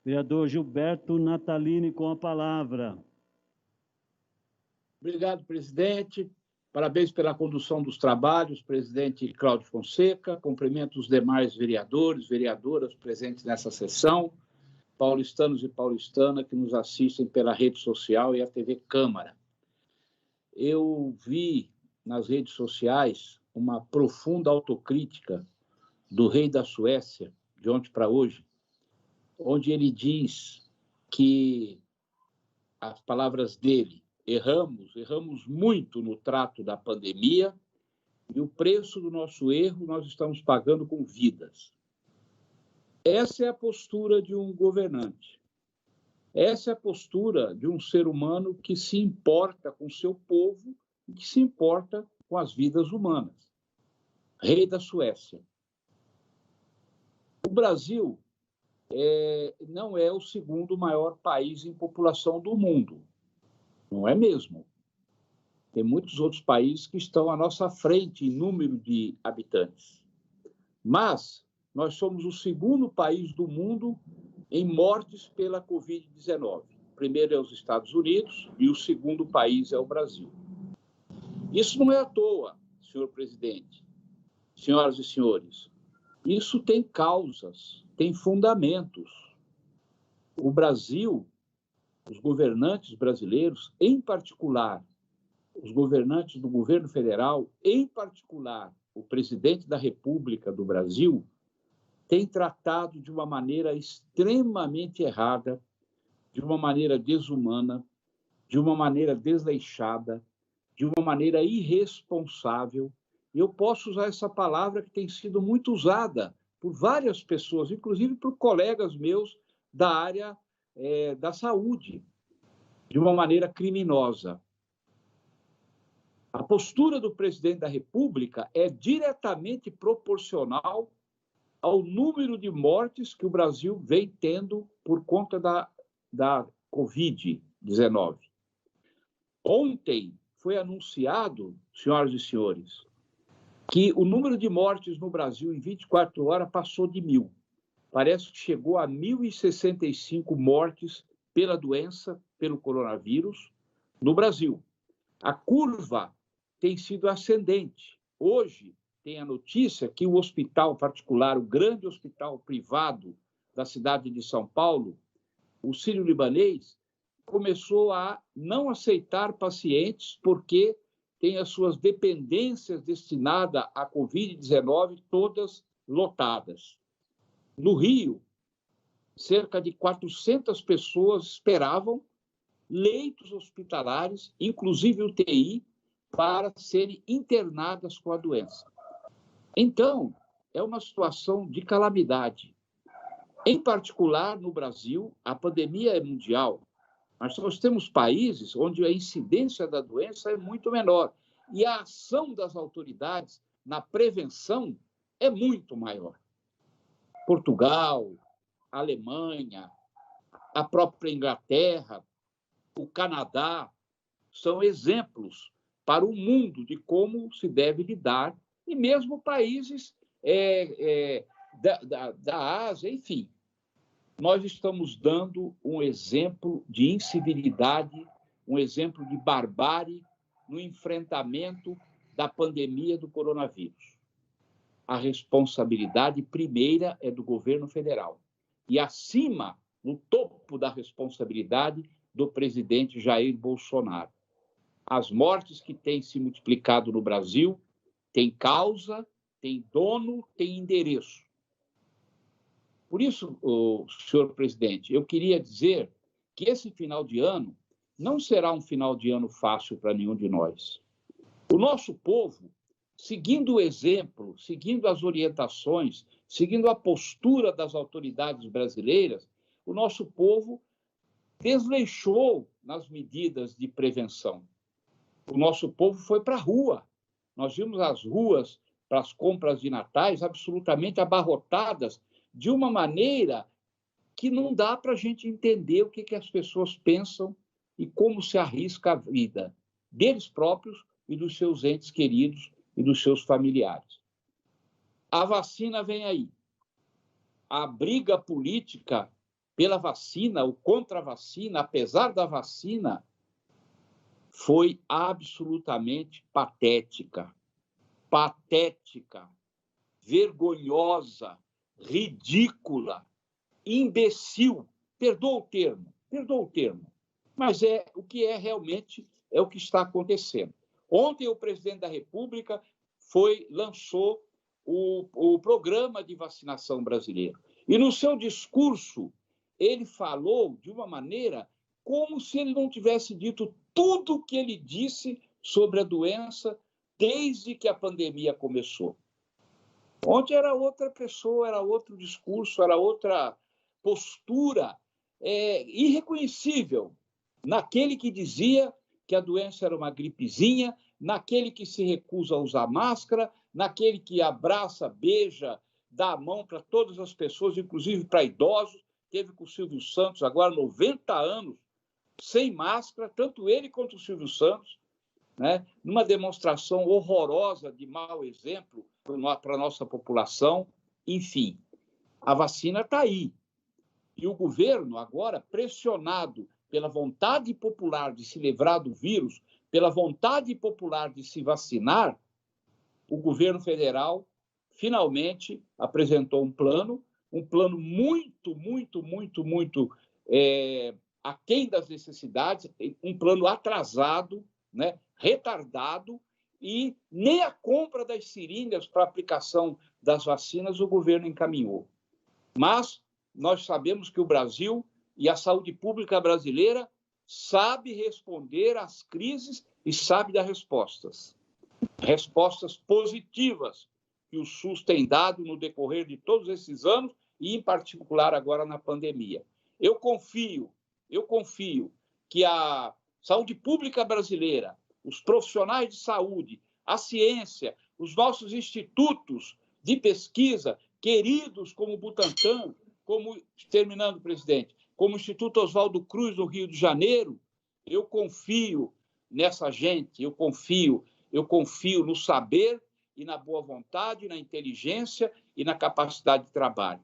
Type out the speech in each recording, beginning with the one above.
Vereador Gilberto Natalini, com a palavra. Obrigado, presidente. Parabéns pela condução dos trabalhos, presidente Cláudio Fonseca. Cumprimento os demais vereadores, vereadoras presentes nessa sessão, paulistanos e paulistanas que nos assistem pela rede social e a TV Câmara. Eu vi nas redes sociais uma profunda autocrítica do rei da Suécia, de ontem para hoje, onde ele diz que, as palavras dele, erramos muito no trato da pandemia e o preço do nosso erro nós estamos pagando com vidas. Essa é a postura de um governante. Essa é a postura de um ser humano que se importa com o seu povo e que se importa com as vidas humanas. Rei da Suécia. O Brasil não é o segundo maior país em população do mundo. Não é mesmo. Tem muitos outros países que estão à nossa frente em número de habitantes. Mas nós somos o segundo país do mundo em mortes pela Covid-19. O primeiro é os Estados Unidos e o segundo país é o Brasil. Isso não é à toa, senhor presidente, senhoras e senhores. Isso tem causas, tem fundamentos. O Brasil, os governantes brasileiros, em particular, os governantes do governo federal, em particular, o presidente da República do Brasil, tem tratado de uma maneira extremamente errada, de uma maneira desumana, de uma maneira desleixada, de uma maneira irresponsável. E eu posso usar essa palavra que tem sido muito usada por várias pessoas, inclusive por colegas meus da área da saúde, de uma maneira criminosa. A postura do presidente da República é diretamente proporcional ao número de mortes que o Brasil vem tendo por conta da Covid-19. Ontem foi anunciado, senhoras e senhores, que o número de mortes no Brasil em 24 horas passou de 1.000. Parece que chegou a 1.065 mortes pela doença, pelo coronavírus, no Brasil. A curva tem sido ascendente. Hoje, tem a notícia que o hospital particular, o grande hospital privado da cidade de São Paulo, o Sírio-Libanês, começou a não aceitar pacientes porque tem as suas dependências destinadas à Covid-19 todas lotadas. No Rio, cerca de 400 pessoas esperavam leitos hospitalares, inclusive UTI, para serem internadas com a doença. Então, é uma situação de calamidade. Em particular, no Brasil, a pandemia é mundial, mas nós temos países onde a incidência da doença é muito menor e a ação das autoridades na prevenção é muito maior. Portugal, Alemanha, a própria Inglaterra, o Canadá, são exemplos para o mundo de como se deve lidar, e mesmo países da Ásia, enfim. Nós estamos dando um exemplo de incivilidade, um exemplo de barbárie no enfrentamento da pandemia do coronavírus. A responsabilidade primeira é do governo federal. E acima, no topo da responsabilidade, do presidente Jair Bolsonaro. As mortes que têm se multiplicado no Brasil têm causa, têm dono, têm endereço. Por isso, senhor presidente, eu queria dizer que esse final de ano não será um final de ano fácil para nenhum de nós. O nosso povo, seguindo o exemplo, seguindo as orientações, seguindo a postura das autoridades brasileiras, o nosso povo desleixou nas medidas de prevenção. O nosso povo foi para a rua. Nós vimos as ruas para as compras de natais absolutamente abarrotadas de uma maneira que não dá para a gente entender o que as pessoas pensam e como se arrisca a vida deles próprios e dos seus entes queridos e dos seus familiares. A vacina vem aí. A briga política pela vacina, ou contra a vacina, apesar da vacina, foi absolutamente patética. Patética, vergonhosa, ridícula, imbecil. Perdoa o termo. Mas o que é realmente é o que está acontecendo. Ontem o presidente da República lançou o programa de vacinação brasileiro. E no seu discurso, ele falou de uma maneira como se ele não tivesse dito tudo o que ele disse sobre a doença desde que a pandemia começou. Ontem era outra pessoa, era outro discurso, era outra postura irreconhecível naquele que dizia que a doença era uma gripezinha, naquele que se recusa a usar máscara, naquele que abraça, beija, dá a mão para todas as pessoas, inclusive para idosos. Teve com o Silvio Santos, agora 90 anos, sem máscara, tanto ele quanto o Silvio Santos, né? Numa demonstração horrorosa de mau exemplo para a nossa população. Enfim, a vacina está aí. E o governo, agora, pressionado pela vontade popular de se livrar do vírus, pela vontade popular de se vacinar, o governo federal finalmente apresentou um plano muito aquém das necessidades, um plano atrasado, né, retardado, e nem a compra das seringas para aplicação das vacinas o governo encaminhou. Mas nós sabemos que o Brasil e a saúde pública brasileira sabe responder às crises e sabe dar respostas. Respostas positivas que o SUS tem dado no decorrer de todos esses anos e, em particular, agora na pandemia. Eu confio que a saúde pública brasileira, os profissionais de saúde, a ciência, os nossos institutos de pesquisa, queridos como o Butantan, terminando, presidente, como o Instituto Oswaldo Cruz, no Rio de Janeiro, eu confio nessa gente, eu confio no saber e na boa vontade, na inteligência e na capacidade de trabalho.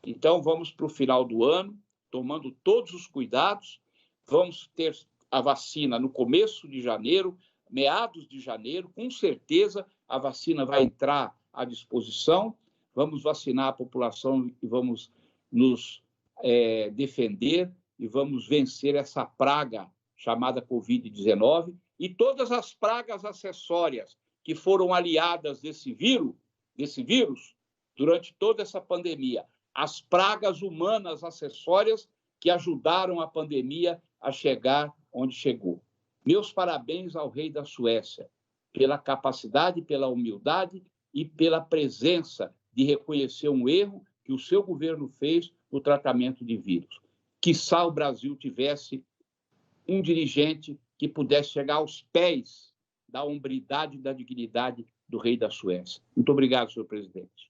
Então, vamos para o final do ano, tomando todos os cuidados, vamos ter a vacina no começo de janeiro, meados de janeiro, com certeza a vacina vai entrar à disposição, vamos vacinar a população e vamos nos defender e vamos vencer essa praga chamada Covid-19 e todas as pragas acessórias que foram aliadas desse vírus durante toda essa pandemia, as pragas humanas acessórias que ajudaram a pandemia a chegar onde chegou. Meus parabéns ao rei da Suécia pela capacidade, pela humildade e pela presença de reconhecer um erro que o seu governo fez no tratamento de vírus. Quiçá o Brasil tivesse um dirigente que pudesse chegar aos pés da hombridade e da dignidade do rei da Suécia. Muito obrigado, senhor presidente.